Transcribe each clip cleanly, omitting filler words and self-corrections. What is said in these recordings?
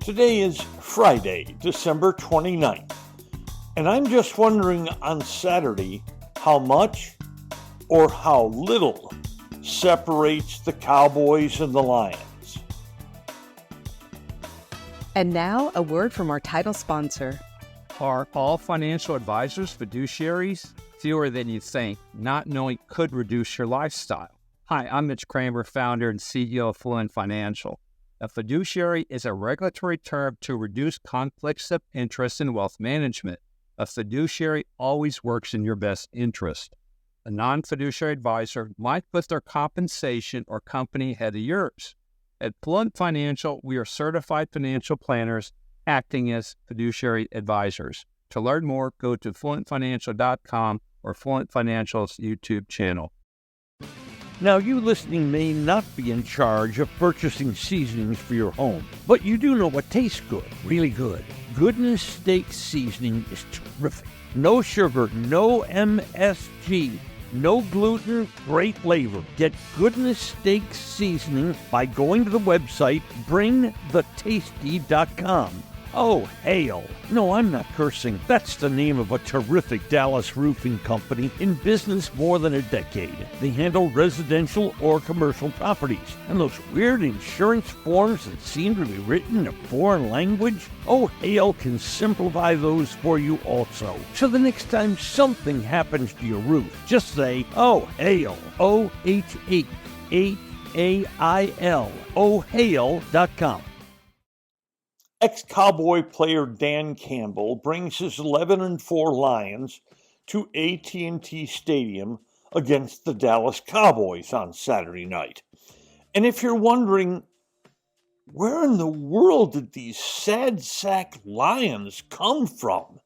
Today is Friday, December 29th, and I'm just wondering on Saturday how much or how little separates the Cowboys and the Lions. And now, a word from our title sponsor. Are all financial advisors fiduciaries? Fewer than you think. Not knowing could reduce your lifestyle. Hi, I'm Mitch Kramer, founder and CEO of Fluent Financial. A fiduciary is a regulatory term to reduce conflicts of interest in wealth management. A fiduciary always works in your best interest. A non-fiduciary advisor might put their compensation or company ahead of yours. At Fluent Financial, we are certified financial planners acting as fiduciary advisors. To learn more, go to fluentfinancial.com or Fluent Financial's YouTube channel. Now, you listening may not be in charge of purchasing seasonings for your home, but you do know what tastes good, really good. Goodness Steak Seasoning is terrific. No sugar, no MSG, no gluten, great flavor. Get Goodness Steak Seasoning by going to the website bringthetasty.com. Oh, hail. No, I'm not cursing. That's the name of a terrific Dallas roofing company in business more than a decade. They handle residential or commercial properties. And those weird insurance forms that seem to be written in a foreign language? Oh, hail can simplify those for you also. So the next time something happens to your roof, just say, oh, hail. OHAAIL. OHAIL.com. Ex-Cowboy player Dan Campbell brings his 11-4 Lions to AT&T Stadium against the Dallas Cowboys on Saturday night. And if you're wondering, where in the world did these sad sack Lions come from?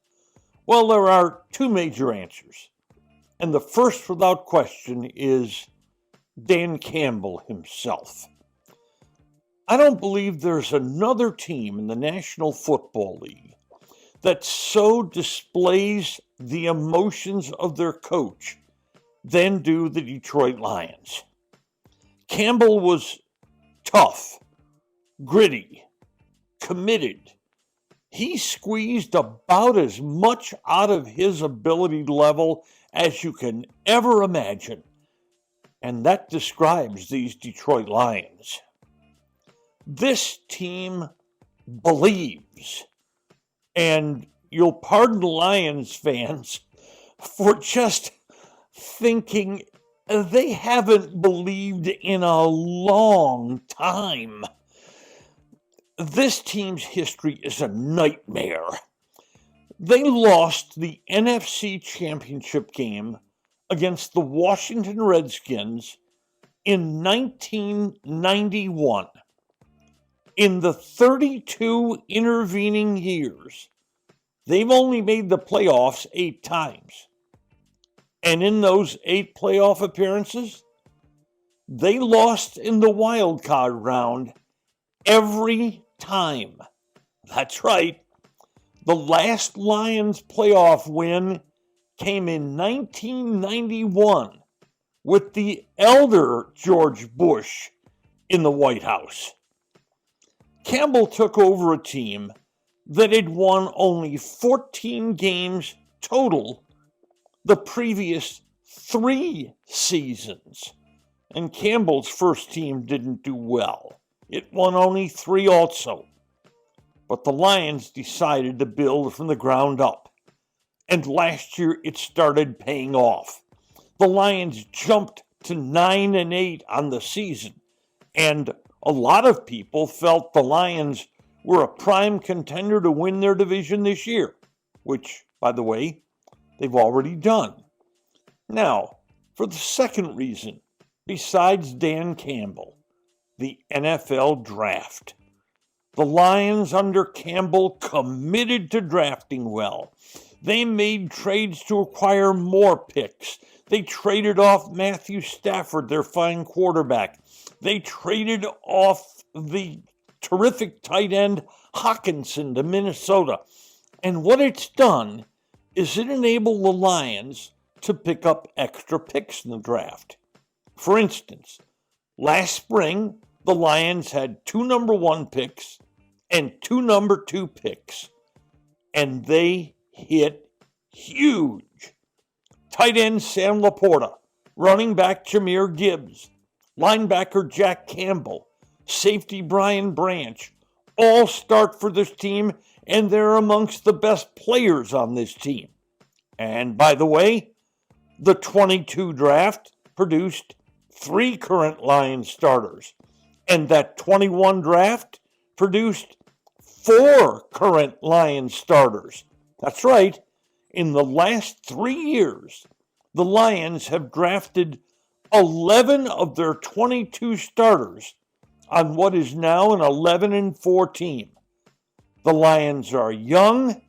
Well, there are two major answers. And the first, without question, is Dan Campbell himself. I don't believe there's another team in the National Football League that so displays the emotions of their coach than do the Detroit Lions. Campbell was tough, gritty, committed. He squeezed about as much out of his ability level as you can ever imagine. And that describes these Detroit Lions. This team believes, and you'll pardon the Lions fans for just thinking they haven't believed in a long time. This team's history is a nightmare. They lost the NFC Championship game against the Washington Redskins in 1991. In the 32 intervening years, they've only made the playoffs 8 times. And in those 8 playoff appearances, they lost in the wild card round every time. That's right. The last Lions playoff win came in 1991 with the elder George Bush in the White House. Campbell took over a team that had won only 14 games total the previous 3 seasons. And Campbell's first team didn't do well. It won only 3 also. But the Lions decided to build from the ground up. And last year it started paying off. The Lions jumped to 9-8 on the season. And a lot of people felt the Lions were a prime contender to win their division this year, which, by the way, they've already done. Now, for the second reason, besides Dan Campbell, the NFL draft. The Lions under Campbell committed to drafting well. They made trades to acquire more picks. They traded off Matthew Stafford, their fine quarterback. They traded off the terrific tight end Hawkinson to Minnesota. And what it's done is it enabled the Lions to pick up extra picks in the draft. For instance, last spring, the Lions had 2 number 1 picks and 2 number 2 picks, and they hit huge. Tight end Sam Laporta, running back Jahmyr Gibbs, linebacker Jack Campbell, safety Brian Branch, all start for this team, and they're amongst the best players on this team. And by the way, the 22 draft produced 3 current Lions starters, and that 21 draft produced 4 current Lions starters. That's right. In the last 3 years, the Lions have drafted 11 of their 22 starters on what is now an 11-4 team. The Lions are young,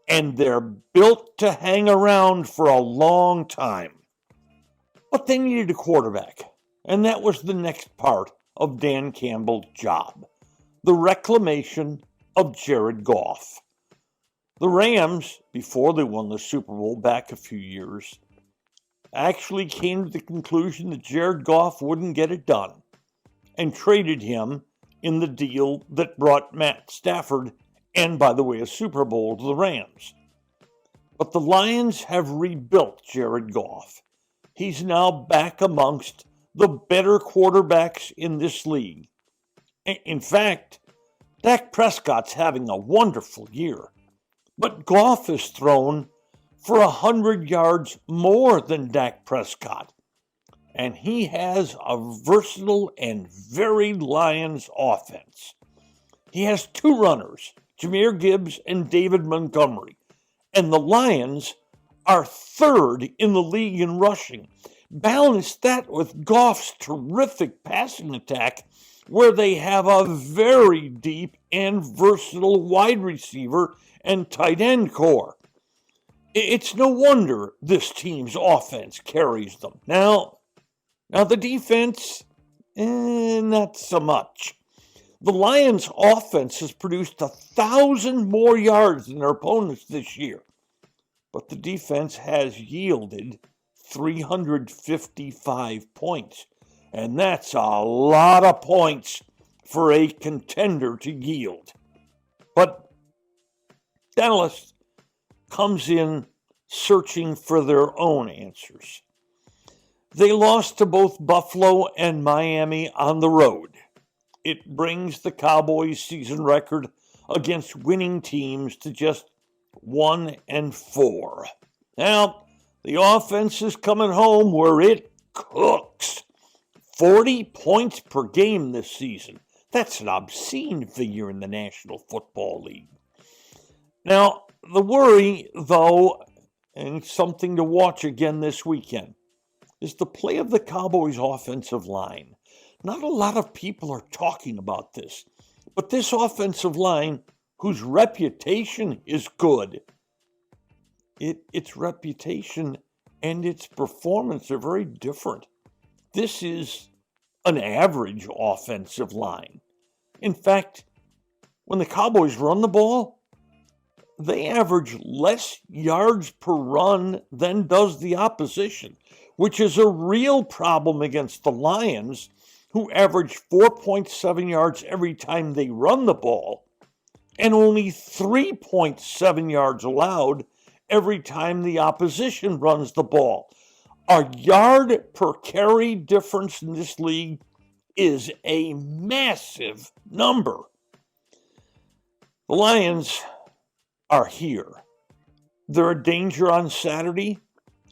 and they're built to hang around for a long time. But they needed a quarterback, and that was the next part of Dan Campbell's job, the reclamation of Jared Goff. The Rams, before they won the Super Bowl back a few years, actually came to the conclusion that Jared Goff wouldn't get it done and traded him in the deal that brought Matt Stafford and, by the way, a Super Bowl to the Rams. But the Lions have rebuilt Jared Goff. He's now back amongst the better quarterbacks in this league. In fact, Dak Prescott's having a wonderful year. But Goff has thrown for 100 yards more than Dak Prescott. And he has a versatile and varied Lions offense. He has 2 runners, Jahmyr Gibbs and David Montgomery. And the Lions are 3rd in the league in rushing. Balance that with Goff's terrific passing attack, where they have a very deep and versatile wide receiver and tight end core. It's no wonder this team's offense carries them. Now the defense, not so much. The Lions' offense has produced 1,000 more yards than their opponents this year, but the defense has yielded 355 points, and that's a lot of points for a contender to yield. But Dallas comes in searching for their own answers. They lost to both Buffalo and Miami on the road. It brings the Cowboys' season record against winning teams to just 1-4. Now, the offense is coming home where it cooks. 40 points per game this season. That's an obscene figure in the National Football League. Now, the worry, though, and something to watch again this weekend, is the play of the Cowboys' offensive line. Not a lot of people are talking about this, but this offensive line, whose reputation is good, its reputation and its performance are very different. This is an average offensive line. In fact, when the Cowboys run the ball, they average less yards per run than does the opposition, which is a real problem against the Lions, who average 4.7 yards every time they run the ball, and only 3.7 yards allowed every time the opposition runs the ball. Our yard per carry difference in this league is a massive number. The Lions are here. They're a danger on Saturday.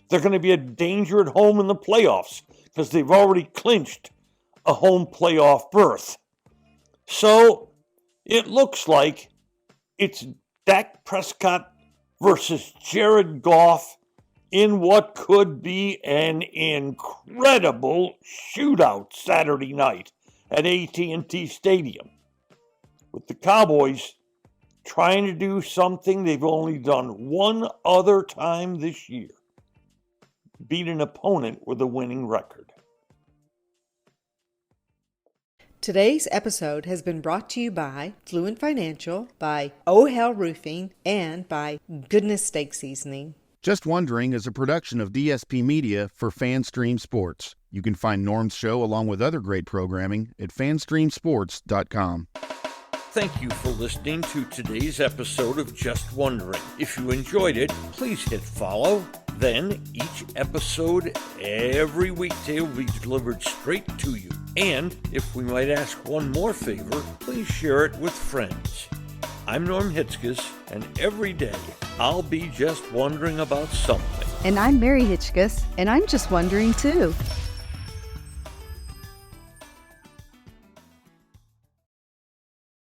They're going to be a danger at home in the playoffs because they've already clinched a home playoff berth. So it looks like it's Dak Prescott versus Jared Goff in what could be an incredible shootout Saturday night at AT&T Stadium, with the Cowboys trying to do something they've only done one other time this year: beat an opponent with a winning record. Today's episode has been brought to you by Fluent Financial, by Oh Hell Roofing, and by Goodness Steak Seasoning. Just Wondering is a production of DSP Media for FanStream Sports. You can find Norm's show along with other great programming at fanstreamsports.com. Thank you for listening to today's episode of Just Wondering. If you enjoyed it, please hit follow. Then each episode every weekday will be delivered straight to you. And if we might ask one more favor, please share it with friends. I'm Norm Hitzges, and every day I'll be just wondering about something. And I'm Mary Hitchkus, and I'm just wondering too.